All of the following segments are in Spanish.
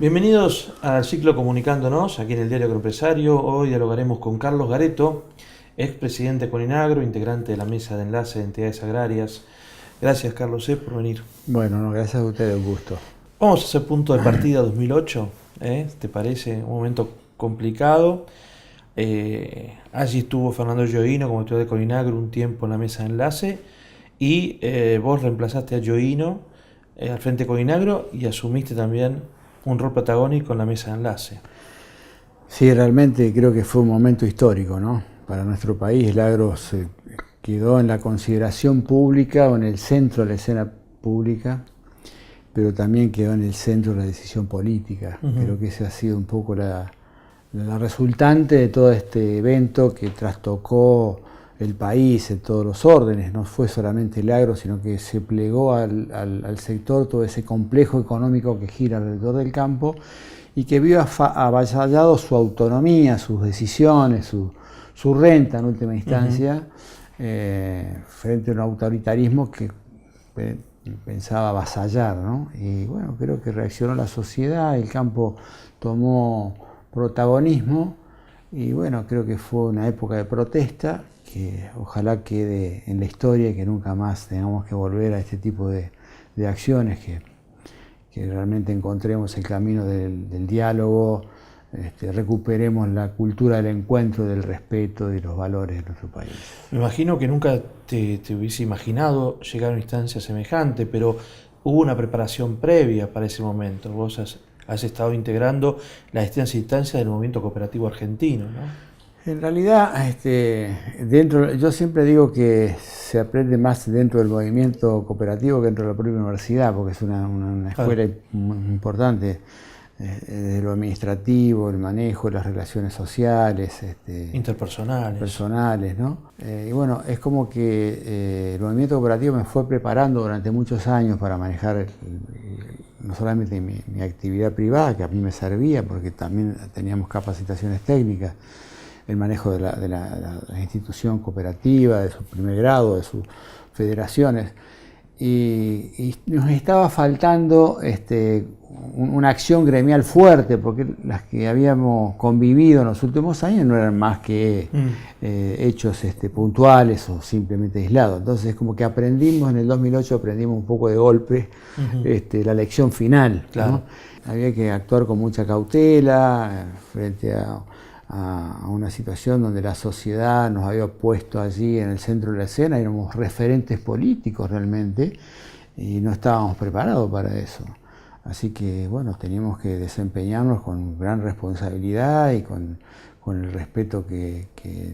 Bienvenidos al ciclo Comunicándonos, aquí en el Diario Agroempresario. Hoy dialogaremos con Carlos Gareto, expresidente de Coninagro, integrante de la mesa de enlace de entidades agrarias. Gracias, Carlos, por venir. Bueno, no, gracias a ustedes, un gusto. Vamos a hacer punto de partida 2008, ¿te parece? Un momento complicado. Allí estuvo Fernando Gioino como titular de Coninagro un tiempo en la mesa de enlace y vos reemplazaste a Gioino al frente de Coninagro y asumiste también un rol protagónico en la mesa de enlace. Sí, realmente creo que fue un momento histórico, ¿no? Para nuestro país. El agro se quedó en la consideración pública o en el centro de la escena pública, pero también quedó en el centro de la decisión política. Creo que esa ha sido un poco la resultante de todo este evento que trastocó el país en todos los órdenes. No fue solamente el agro, sino que se plegó al sector todo ese complejo económico que gira alrededor del campo y que vio avasallado su autonomía, sus decisiones, su renta en última instancia, frente a un autoritarismo que pensaba avasallar, ¿no? Y bueno, creo que reaccionó la sociedad, el campo tomó protagonismo y bueno, creo que fue una época de protesta que ojalá quede en la historia y que nunca más tengamos que volver a este tipo de acciones, que realmente encontremos el camino del diálogo, recuperemos la cultura del encuentro, del respeto y los valores de nuestro país. Me imagino que nunca te hubiese imaginado llegar a una instancia semejante, pero hubo una preparación previa para ese momento. Vos has estado integrando las distintas instancias del movimiento cooperativo argentino, ¿no? En realidad, yo siempre digo que se aprende más dentro del movimiento cooperativo que dentro de la propia universidad, porque es una escuela muy importante, de lo administrativo, el manejo, las relaciones sociales, interpersonales, ¿no? Y bueno, es como que el movimiento cooperativo me fue preparando durante muchos años para manejar no solamente mi actividad privada, que a mí me servía, porque también teníamos capacitaciones técnicas, el manejo de la institución cooperativa, de su primer grado, de sus federaciones, y nos estaba faltando una acción gremial fuerte, porque las que habíamos convivido en los últimos años no eran más que hechos puntuales o simplemente aislados. Entonces, como que aprendimos, en el 2008 aprendimos un poco de golpe la lección final, claro, ¿no? Había que actuar con mucha cautela frente a una situación donde la sociedad nos había puesto allí en el centro de la escena, éramos referentes políticos realmente y no estábamos preparados para eso. Así que bueno, teníamos que desempeñarnos con gran responsabilidad y con el respeto que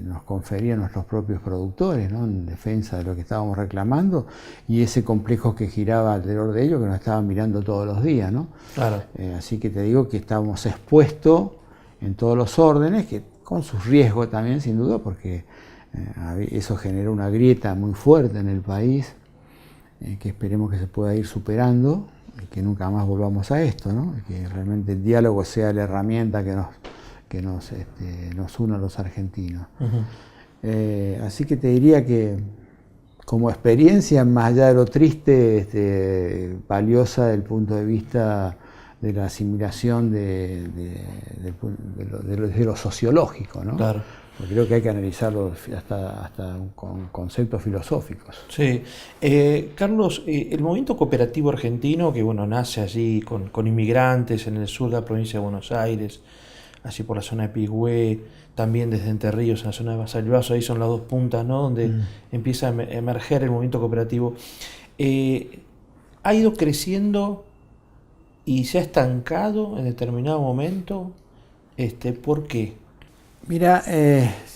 nos conferían nuestros propios productores, ¿no? En defensa de lo que estábamos reclamando y ese complejo que giraba alrededor de ellos, que nos estaban mirando todos los días, ¿no? Claro. Así que te digo que estábamos expuestos en todos los órdenes, que con sus riesgos también, sin duda, porque eso generó una grieta muy fuerte en el país, que esperemos que se pueda ir superando y que nunca más volvamos a esto, ¿no? Que realmente el diálogo sea la herramienta que nos una a los argentinos. Así que te diría que como experiencia, más allá de lo triste, valiosa desde el punto de vista de la asimilación de lo sociológico, ¿no? Claro. Porque creo que hay que analizarlo hasta con conceptos filosóficos. Sí. Carlos, el movimiento cooperativo argentino, que bueno, nace allí con inmigrantes en el sur de la provincia de Buenos Aires, así por la zona de Pigüé, también desde Entre Ríos, en la zona de Basalvazo, ahí son las dos puntas, ¿no? Donde empieza a emerger el movimiento cooperativo. Ha ido creciendo y se ha estancado en determinado momento. ¿Por qué? Mira,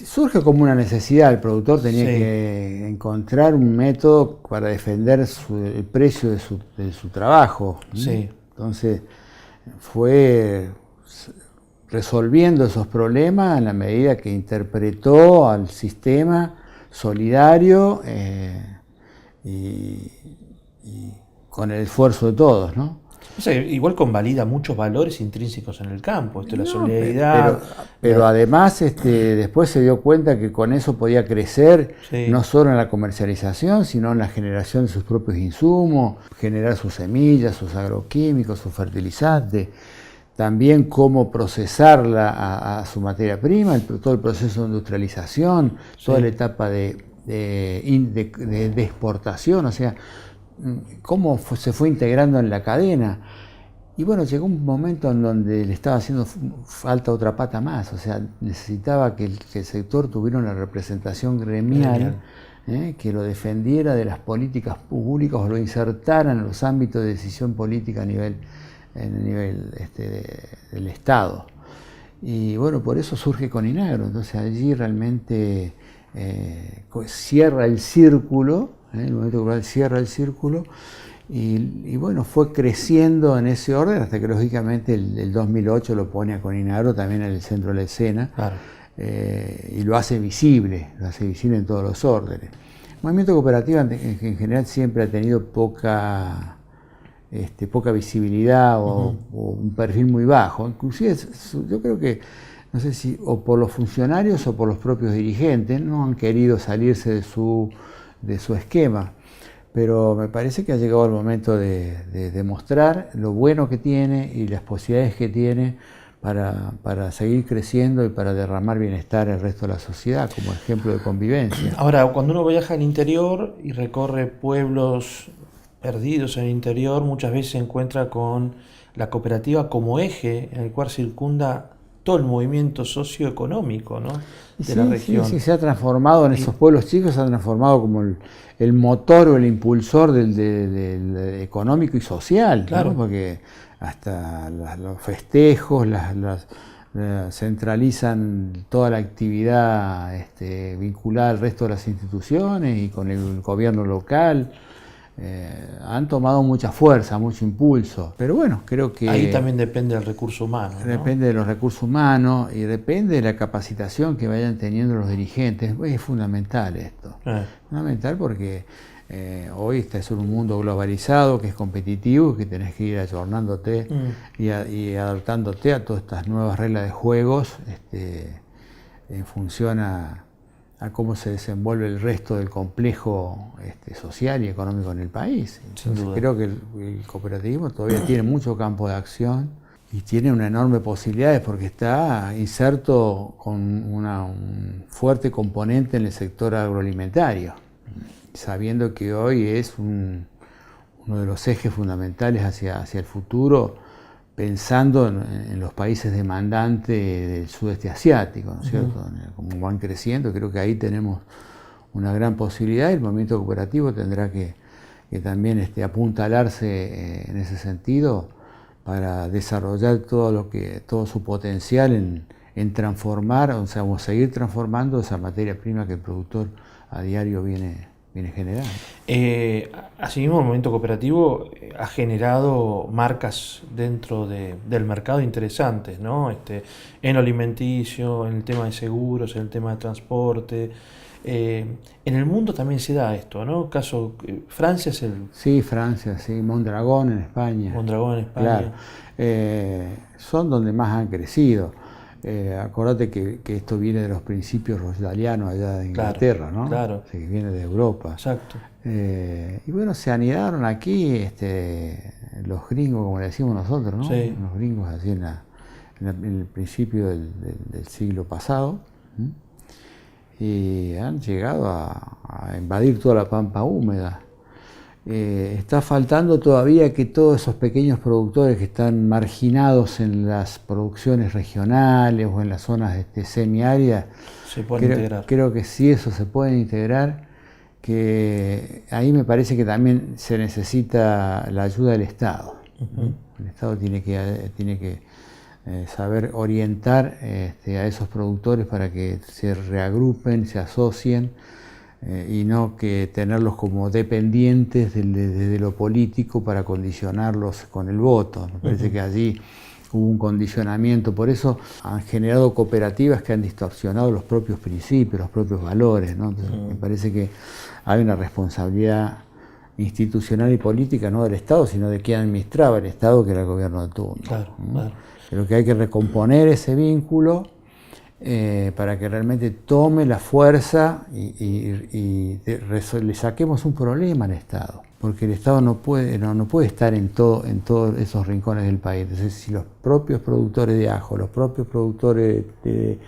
surge como una necesidad. El productor tenía que encontrar un método para defender el precio de su trabajo, ¿no? Sí. Entonces fue resolviendo esos problemas en la medida que interpretó al sistema solidario y con el esfuerzo de todos, ¿no? O sea, igual convalida muchos valores intrínsecos en el campo, la solidaridad. Pero además después se dio cuenta que con eso podía crecer, no solo en la comercialización, sino en la generación de sus propios insumos, generar sus semillas, sus agroquímicos, sus fertilizantes. también cómo procesarla a su materia prima, todo el proceso de industrialización, toda la etapa de exportación, o sea, cómo se fue integrando en la cadena. Y bueno, llegó un momento en donde le estaba haciendo falta otra pata más, o sea, necesitaba que el sector tuviera una representación gremial, que lo defendiera de las políticas públicas o lo insertara en los ámbitos de decisión política en el nivel del Estado. Y bueno, por eso surge Coninagro, entonces allí realmente cierra el círculo, el movimiento cultural cierra el círculo, y bueno, fue creciendo en ese orden hasta que lógicamente el 2008 lo pone a Coninagro también en el centro de la escena. Claro. Y lo hace visible en todos los órdenes. El movimiento cooperativo en general siempre ha tenido poca visibilidad o un perfil muy bajo. Inclusive yo creo que, no sé si o por los funcionarios o por los propios dirigentes, no han querido salirse de su esquema. Pero me parece que ha llegado el momento de demostrar lo bueno que tiene y las posibilidades que tiene para seguir creciendo y para derramar bienestar al resto de la sociedad como ejemplo de convivencia. Ahora, cuando uno viaja al interior y recorre pueblos perdidos en el interior, muchas veces se encuentra con la cooperativa como eje en el cual circunda todo el movimiento socioeconómico, ¿no?, de la región. Sí, se ha transformado en esos pueblos chicos, se ha transformado como el motor o el impulsor del económico y social, claro, ¿no? Porque hasta los festejos centralizan toda la actividad vinculada al resto de las instituciones y con el gobierno local. Han tomado mucha fuerza, mucho impulso, pero bueno, creo que ahí también depende del recurso humano, ¿no? Depende de los recursos humanos y depende de la capacitación que vayan teniendo los dirigentes. Es fundamental esto, fundamental porque hoy estás en un mundo globalizado que es competitivo, que tenés que ir ayornándote y adaptándote a todas estas nuevas reglas de juegos en función a cómo se desenvuelve el resto del complejo social y económico en el país. Entonces creo que el cooperativismo todavía tiene mucho campo de acción y tiene una enorme posibilidades porque está inserto con un fuerte componente en el sector agroalimentario, sabiendo que hoy es uno de los ejes fundamentales hacia el futuro, pensando en los países demandantes del sudeste asiático, ¿no es cierto? Como van creciendo, creo que ahí tenemos una gran posibilidad y el movimiento cooperativo tendrá que también apuntalarse en ese sentido para desarrollar todo su potencial en transformar, o sea, seguir transformando esa materia prima que el productor a diario viene generando. Asimismo, el movimiento cooperativo ha generado marcas dentro del mercado interesantes, ¿no? En lo alimenticio, en el tema de seguros, en el tema de transporte. En el mundo también se da esto, ¿no? Caso Francia es el... Sí, Francia, sí, Mondragón en España. Mondragón en España. Claro. Son donde más han crecido. Acordate que esto viene de los principios rosdalianos allá de Inglaterra, ¿no? Claro. O sea, que viene de Europa. Exacto. Y bueno, se anidaron aquí los gringos, como le decimos nosotros, ¿no? Sí. Los gringos así en el principio del siglo pasado. Y han llegado a invadir toda la pampa húmeda. Está faltando todavía que todos esos pequeños productores que están marginados en las producciones regionales o en las zonas semiáridas se pueden integrar. Creo que sí, eso se puede integrar, que ahí me parece que también se necesita la ayuda del Estado. El Estado tiene que saber orientar a esos productores para que se reagrupen, se asocien, y no que tenerlos como dependientes de lo político para condicionarlos con el voto. Me parece que allí hubo un condicionamiento, por eso han generado cooperativas que han distorsionado los propios principios, los propios valores, ¿no? Entonces, me parece que hay una responsabilidad institucional y política, no del Estado, sino de quien administraba el Estado, que era el gobierno de turno. Claro, claro. Creo que hay que recomponer ese vínculo para que realmente tome la fuerza y le saquemos un problema al Estado. porque el Estado no puede estar en todos esos rincones del país. Entonces, si los propios productores de ajo, los propios productores de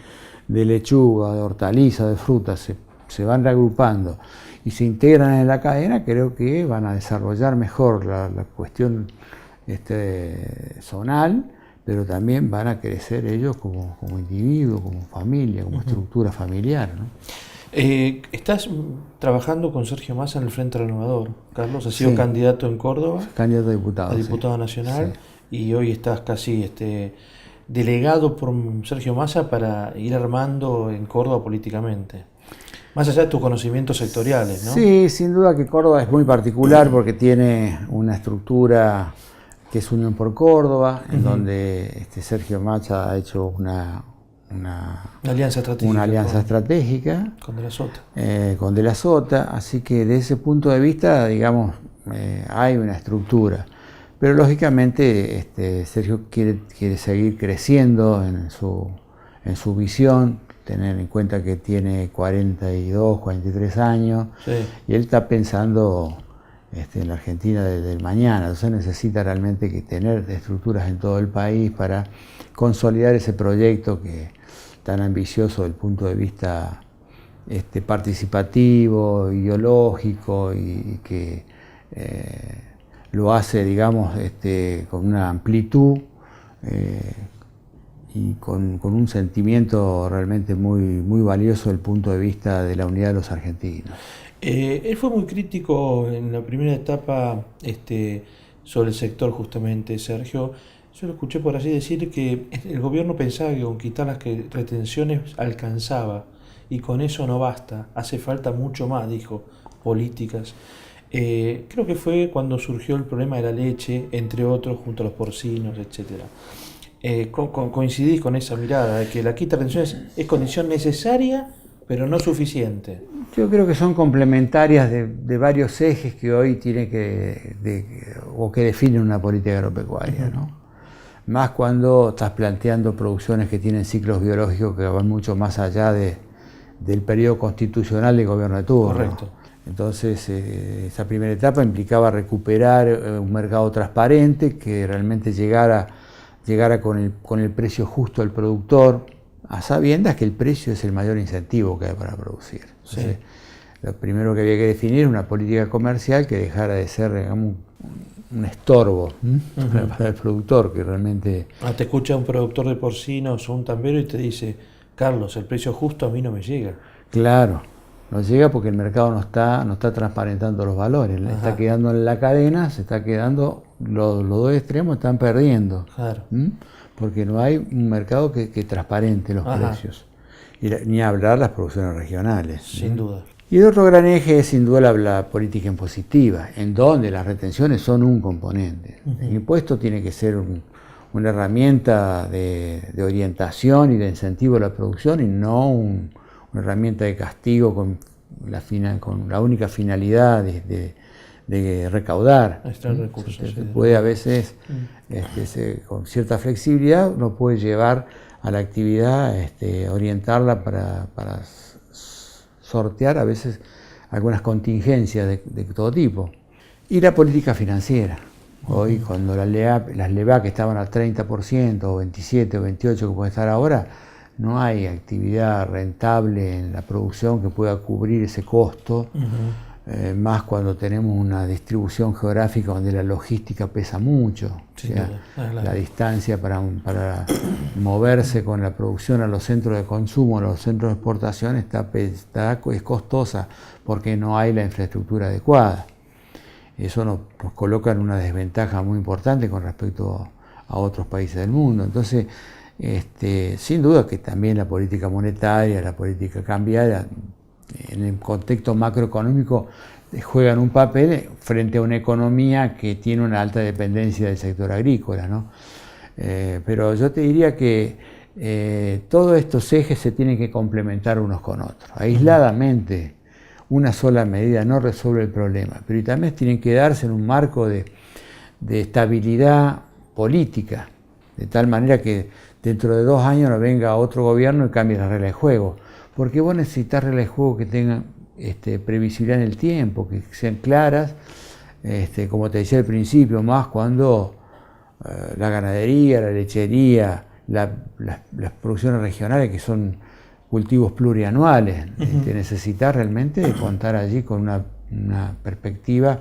lechuga, de hortalizas, de frutas, se van reagrupando y se integran en la cadena, creo que van a desarrollar mejor la cuestión zonal, pero también van a crecer ellos como individuos, como familia, como estructura familiar, ¿no? Estás trabajando con Sergio Massa en el Frente Renovador, Carlos, has sido candidato en Córdoba, candidato a diputado nacional, y hoy estás casi delegado por Sergio Massa para ir armando en Córdoba políticamente. Más allá de tus conocimientos sectoriales, ¿no? Sí, sin duda que Córdoba es muy particular porque tiene una estructura que es Unión por Córdoba, en donde Sergio Massa ha hecho una alianza estratégica con De la Sota. Con De la Sota, así que desde ese punto de vista, digamos, hay una estructura. Pero lógicamente Sergio quiere seguir creciendo en su visión, tener en cuenta que tiene 42, 43 años, y él está pensando en la Argentina del mañana. Entonces necesita realmente tener estructuras en todo el país para consolidar ese proyecto que tan ambicioso desde el punto de vista participativo, ideológico, y que lo hace, digamos, con una amplitud y con un sentimiento realmente muy valioso desde el punto de vista de la unidad de los argentinos. Él fue muy crítico en la primera etapa sobre el sector, justamente, Sergio. Yo lo escuché por así decir que el gobierno pensaba que con quitar las retenciones alcanzaba, y con eso no basta, hace falta mucho más, dijo, políticas. Creo que fue cuando surgió el problema de la leche, entre otros, junto a los porcinos, etc. ¿Coincidís con esa mirada de que la quita de retenciones es condición necesaria, pero no suficiente? Yo creo que son complementarias de varios ejes que hoy tiene que definen una política agropecuaria, ¿no? Más cuando estás planteando producciones que tienen ciclos biológicos que van mucho más allá del periodo constitucional del gobierno de turno. Correcto. Entonces, esa primera etapa implicaba recuperar un mercado transparente que realmente llegara con el precio justo al productor, a sabiendas que el precio es el mayor incentivo que hay para producir. Entonces, lo primero que había que definir es una política comercial que dejara de ser, digamos, un estorbo para el productor, que realmente... Te escucha un productor de porcinos o un tambero y te dice: Carlos, el precio justo a mí no me llega. Claro, no llega porque el mercado no está transparentando los valores, está quedando en la cadena, se está quedando, los dos extremos están perdiendo. Claro. Porque no hay un mercado que transparente los precios, ni hablar las producciones regionales. Sin duda. Y el otro gran eje es sin duda la política impositiva, en donde las retenciones son un componente. El impuesto tiene que ser una herramienta de orientación y de incentivo a la producción, y no una herramienta de castigo con la única finalidad de recaudar. Extraer recursos. Se puede a veces, con cierta flexibilidad, uno puede llevar a la actividad, orientarla para sortear a veces algunas contingencias de todo tipo. Y la política financiera. Hoy, cuando las LEVA que estaban al 30%, o 27 o 28 que puede estar ahora, no hay actividad rentable en la producción que pueda cubrir ese costo, más cuando tenemos una distribución geográfica donde la logística pesa mucho. La distancia para moverse con la producción a los centros de consumo, a los centros de exportación, es costosa porque no hay la infraestructura adecuada. Eso nos coloca en una desventaja muy importante con respecto a otros países del mundo. Entonces, sin duda que también la política monetaria, la política cambiaria, en el contexto macroeconómico, juegan un papel frente a una economía que tiene una alta dependencia del sector agrícola, ¿no? Pero yo te diría que todos estos ejes se tienen que complementar unos con otros. Aisladamente, una sola medida no resuelve el problema, pero también tienen que darse en un marco de estabilidad política, de tal manera que dentro de 2 años no venga otro gobierno y cambie las reglas de juego. Porque vos necesitas reglas de juego que tengan previsibilidad en el tiempo, que sean claras, como te decía al principio, más cuando la ganadería, la lechería, las producciones regionales, que son cultivos plurianuales, necesitas realmente contar allí con una perspectiva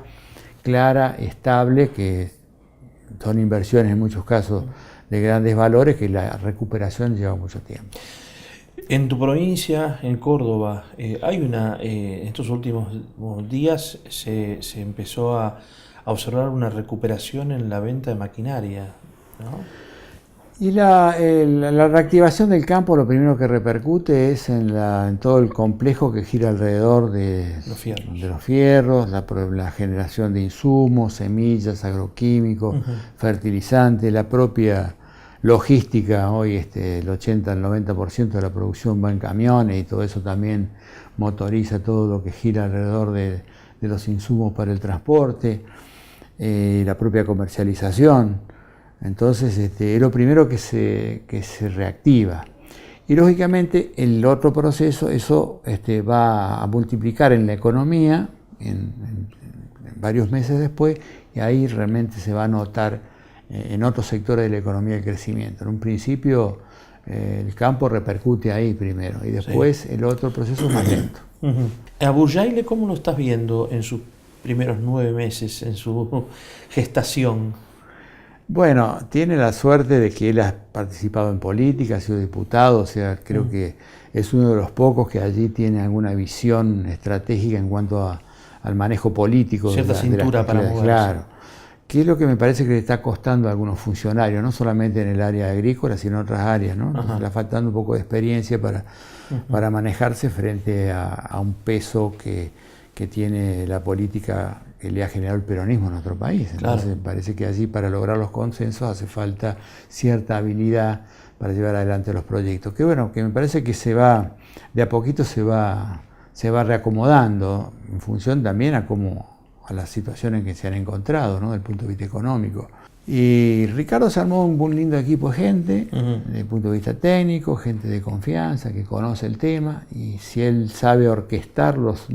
clara, estable, que son inversiones en muchos casos de grandes valores, que la recuperación lleva mucho tiempo. En tu provincia, en Córdoba, en estos últimos días se empezó a observar una recuperación en la venta de maquinaria, ¿no? Y la reactivación del campo, lo primero que repercute es en todo el complejo que gira alrededor de los fierros, la generación de insumos, semillas, agroquímicos, fertilizantes, la propia logística. Hoy el 80 al 90% de la producción va en camiones, y todo eso también motoriza todo lo que gira alrededor de los insumos para el transporte, la propia comercialización. Entonces es lo primero que se reactiva. Y lógicamente el otro proceso, eso va a multiplicar en la economía en varios meses después, y ahí realmente se va a notar en otros sectores de la economía el crecimiento. En un principio el campo repercute ahí primero, y después el otro proceso es más lento. ¿A Burjaile cómo lo estás viendo en sus primeros 9 meses, en su gestación? Bueno, tiene la suerte de que él ha participado en política, ha sido diputado, o sea, creo que es uno de los pocos que allí tiene alguna visión estratégica en cuanto al manejo político. Cierta cintura para moverse. Claro, que es lo que me parece que le está costando a algunos funcionarios, no solamente en el área agrícola, sino en otras áreas, ¿no? Le está faltando un poco de experiencia para manejarse frente a un peso que tiene la política que le ha generado el peronismo en nuestro país. Entonces me parece que allí, para lograr los consensos, hace falta cierta habilidad para llevar adelante los proyectos. Que bueno, que me parece que de a poquito se va reacomodando en función también a las situaciones que se han encontrado, ¿no? Desde el punto de vista económico. Y Ricardo se armó un lindo equipo de gente, desde el punto de vista técnico, gente de confianza, que conoce el tema, y si él sabe orquestarlos,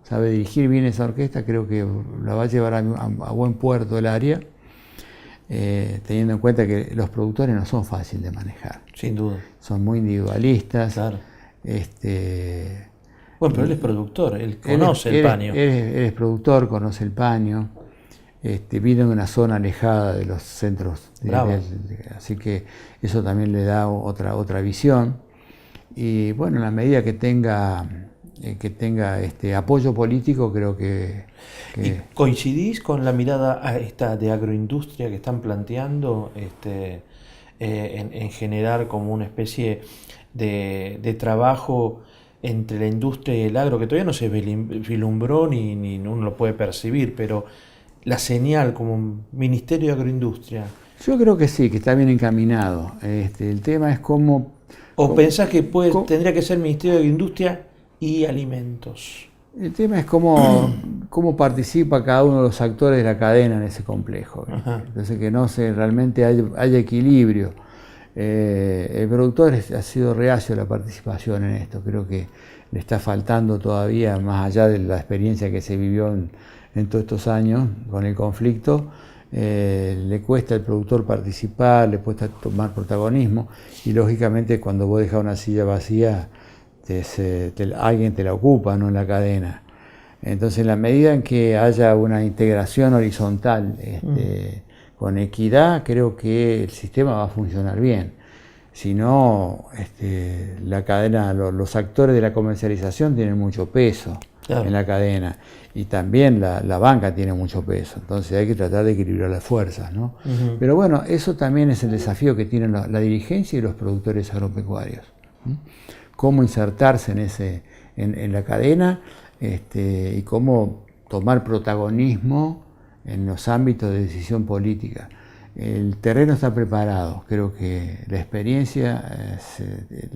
sabe dirigir bien esa orquesta, creo que la va a llevar a buen puerto el área, teniendo en cuenta que los productores no son fáciles de manejar. Sin duda. Son muy individualistas. Claro. Bueno, pero él es productor, él conoce el paño. Él es productor, conoce el paño, vive en una zona alejada de los centros, así que eso también le da otra visión. Y bueno, en la medida que tenga apoyo político, creo que... ¿Y coincidís con la mirada esta de agroindustria que están planteando en generar como una especie de trabajo entre la industria y el agro, que todavía no se vislumbró ni uno lo puede percibir, pero la señal como Ministerio de Agroindustria? Yo creo que sí, que está bien encaminado. El tema es cómo... ¿O pensás que tendría que ser Ministerio de Agroindustria y Alimentos? El tema es cómo participa cada uno de los actores de la cadena en ese complejo. Entonces, que no realmente haya equilibrio. El productor ha sido reacio a la participación en esto. Creo que le está faltando todavía, más allá de la experiencia que se vivió en todos estos años con el conflicto, le cuesta al productor participar, le cuesta tomar protagonismo, y lógicamente cuando vos dejás una silla vacía, alguien te la ocupa, ¿no?, en la cadena. Entonces, en la medida en que haya una integración horizontal con equidad, creo que el sistema va a funcionar bien. Si no, la cadena, los actores de la comercialización tienen mucho peso en la cadena, y también la banca tiene mucho peso. Entonces hay que tratar de equilibrar las fuerzas, ¿no? Pero bueno, eso también es el desafío que tienen la dirigencia y los productores agropecuarios. Cómo insertarse en la cadena, y cómo tomar protagonismo en los ámbitos de decisión política. El terreno está preparado, creo que la experiencia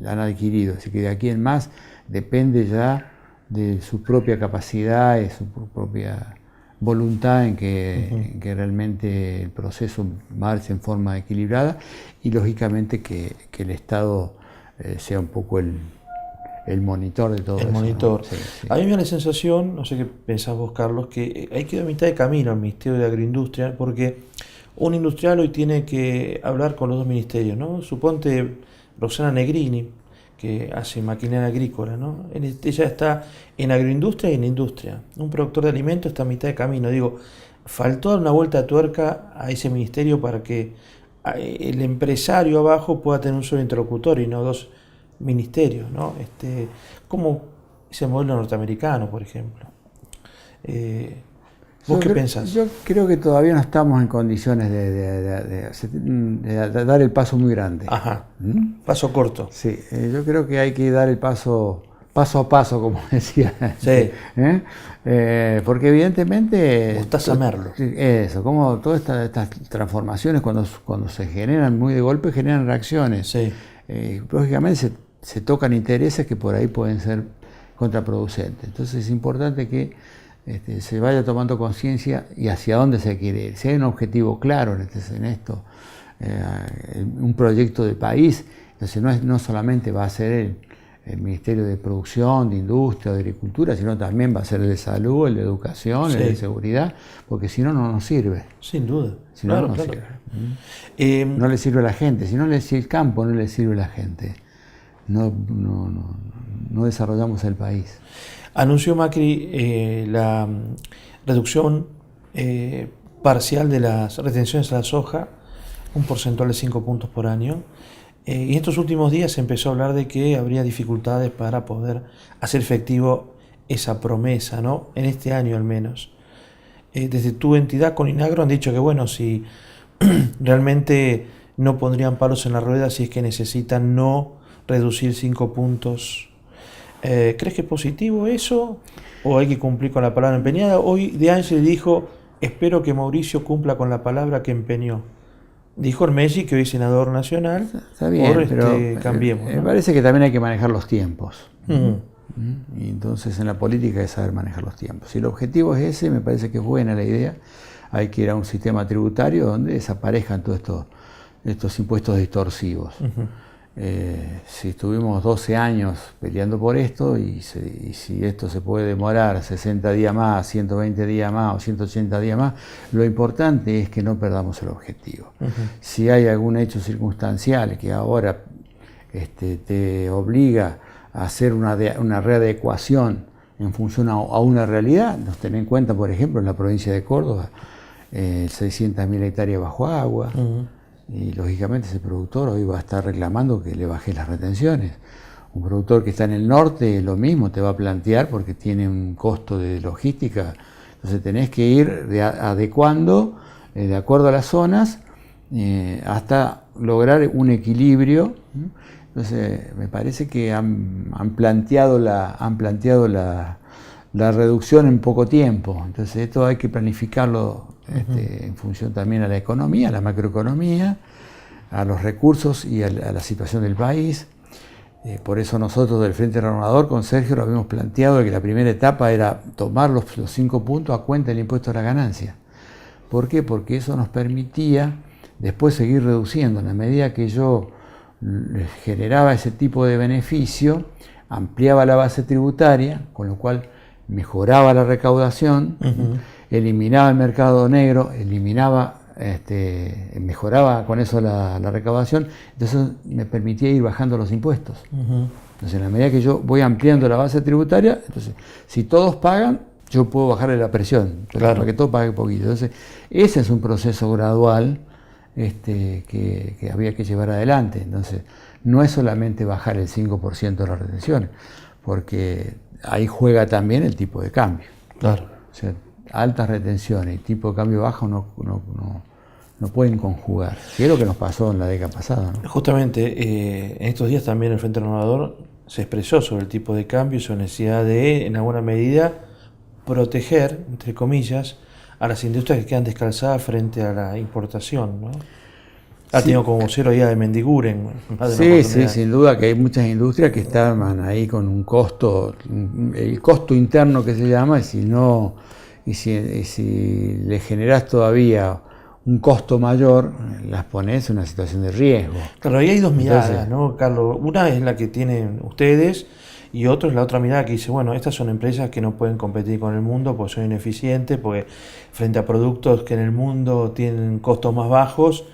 la han adquirido, así que de aquí en más depende ya de su propia capacidad y su propia voluntad en que realmente el proceso marche en forma equilibrada, y lógicamente que el Estado sea un poco el el monitor de todo el eso, monitor. ¿no? Sí, sí. A mí me da la sensación, no sé qué pensás vos, Carlos, que hay que ir a mitad de camino al Ministerio de Agroindustria, porque un industrial hoy tiene que hablar con los dos ministerios, ¿no? Suponte Roxana Negrini, que hace maquinaria agrícola, ¿no? Ella está en agroindustria y en industria. Un productor de alimentos está a mitad de camino. Digo, faltó dar una vuelta de tuerca a ese ministerio para que el empresario abajo pueda tener un solo interlocutor y no dos ministerios, ¿no? Como ese modelo norteamericano, por ejemplo. ¿Vos qué pensás? Yo creo que todavía no estamos en condiciones de dar el paso muy grande. Ajá, paso corto. Sí, yo creo que hay que dar el paso a paso, como decía. Sí. Porque evidentemente... Mostaza Merlo. Eso, como todas estas transformaciones cuando se generan muy de golpe, generan reacciones. Sí. Lógicamente se tocan intereses que por ahí pueden ser contraproducentes. Entonces es importante que se vaya tomando conciencia y hacia dónde se quiere ir. Si hay un objetivo claro en esto, un proyecto de país, entonces no solamente va a ser el Ministerio de Producción, de Industria, de Agricultura, sino también va a ser el de Salud, el de Educación, Sí. el de Seguridad, porque si no, no nos sirve. Sin duda. Si no, Claro, no claro. sirve. No le sirve a la gente, si el campo no le sirve a la gente, no desarrollamos el país. Anunció Macri la reducción parcial de las retenciones a la soja, un porcentual de 5 puntos por año. Y en estos últimos días se empezó a hablar de que habría dificultades para poder hacer efectivo esa promesa, ¿no? En este año al menos. Desde tu entidad con Inagro han dicho que, bueno, si realmente no pondrían palos en la rueda si es que necesitan no reducir 5 puntos. ¿Crees que es positivo eso o hay que cumplir con la palabra empeñada? Hoy De Ángel dijo, espero que Mauricio cumpla con la palabra que empeñó. Dijo Ormeggi, que hoy es senador nacional. Está bien, pero Cambiemos, ¿no? me parece que también hay que manejar los tiempos. Uh-huh. Y entonces en la política hay que saber manejar los tiempos. Si el objetivo es ese, me parece que es buena la idea. Hay que ir a un sistema tributario donde desaparezcan todos estos impuestos distorsivos. Uh-huh. Si estuvimos 12 años peleando por esto y si esto se puede demorar 60 días más, 120 días más o 180 días más, lo importante es que no perdamos el objetivo. Uh-huh. Si hay algún hecho circunstancial que ahora te obliga a hacer una readecuación en función a una realidad, nos ten en cuenta, por ejemplo, en la provincia de Córdoba, 600.000 hectáreas bajo agua. Uh-huh. Y lógicamente ese productor hoy va a estar reclamando que le bajes las retenciones. Un productor que está en el norte, lo mismo te va a plantear porque tiene un costo de logística. Entonces tenés que ir adecuando de acuerdo a las zonas hasta lograr un equilibrio. Entonces me parece que han planteado la reducción en poco tiempo. Entonces esto hay que planificarlo en función también a la economía, a la macroeconomía, a los recursos y a la situación del país. Por eso nosotros del Frente Renovador con Sergio lo habíamos planteado que la primera etapa era tomar los 5 puntos a cuenta del impuesto a la ganancia. ¿Por qué? Porque eso nos permitía después seguir reduciendo. En la medida que yo generaba ese tipo de beneficio, ampliaba la base tributaria, con lo cual mejoraba la recaudación, eliminaba el mercado negro, mejoraba con eso la recaudación, entonces me permitía ir bajando los impuestos. Entonces en la medida que yo voy ampliando la base tributaria, entonces si todos pagan, yo puedo bajarle la presión, claro, para que todos paguen poquito. Entonces ese es un proceso gradual que había que llevar adelante. Entonces no es solamente bajar el 5% de las retenciones, porque ahí juega también el tipo de cambio. Claro. O sea, altas retenciones y tipo de cambio bajo no pueden conjugar. Que es lo que nos pasó en la década pasada, ¿no? Justamente, en estos días también el Frente Renovador se expresó sobre el tipo de cambio y su necesidad de, en alguna medida, proteger, entre comillas, a las industrias que quedan descalzadas frente a la importación, ¿no? Ha tenido como vocero ahí de Mendiguren. Sí, sin duda que hay muchas industrias que estaban ahí con un costo, el costo interno que se llama, y si le generás todavía un costo mayor, las pones en una situación de riesgo. Claro, ahí hay dos miradas, ¿no, Carlos? Una es la que tienen ustedes y otro es la otra mirada que dice, bueno, estas son empresas que no pueden competir con el mundo porque son ineficientes, porque frente a productos que en el mundo tienen costos más bajos,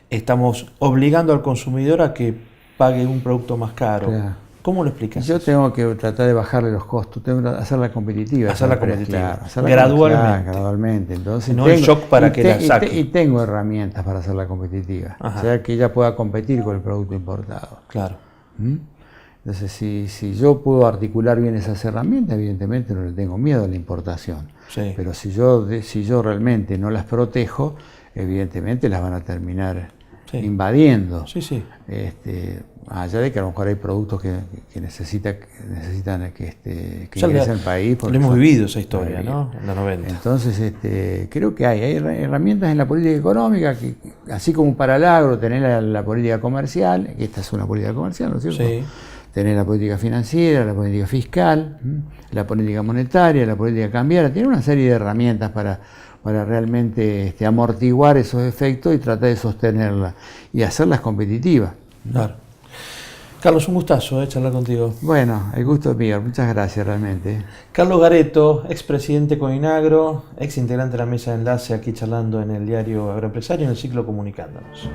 estamos obligando al consumidor a que pague un producto más caro. Claro. ¿Cómo lo explicas? Yo tengo que tratar de bajarle los costos, tengo que hacerla competitiva. Hacerla competitiva. Claro, hacerla Gradualmente. Gradualmente. Entonces, no el shock para que la saque. Y tengo herramientas para hacerla competitiva. Ajá. O sea, que ella pueda competir con el producto importado. Claro. Entonces, si yo puedo articular bien esas herramientas, evidentemente no le tengo miedo a la importación. Sí. Pero si yo realmente no las protejo, evidentemente las van a terminar invadiendo. Sí, sí. Allá de que a lo mejor hay productos que necesitan que ingresen al país. Lo hemos vivido esa historia, ¿no? En los 90. Entonces, creo que hay herramientas en la política económica que, así como para el agro, tener la política comercial, que esta es una política comercial, ¿no es cierto? Sí. Tener la política financiera, la política fiscal, la política monetaria, la política cambiaria, tiene una serie de herramientas para realmente amortiguar esos efectos y tratar de sostenerlas y hacerlas competitivas. Claro. Carlos, un gustazo charlar contigo. Bueno, el gusto es mío, muchas gracias realmente. Carlos Gareto, expresidente Coinagro, ex integrante de la mesa de enlace, aquí charlando en el diario Agroempresario en el ciclo Comunicándonos.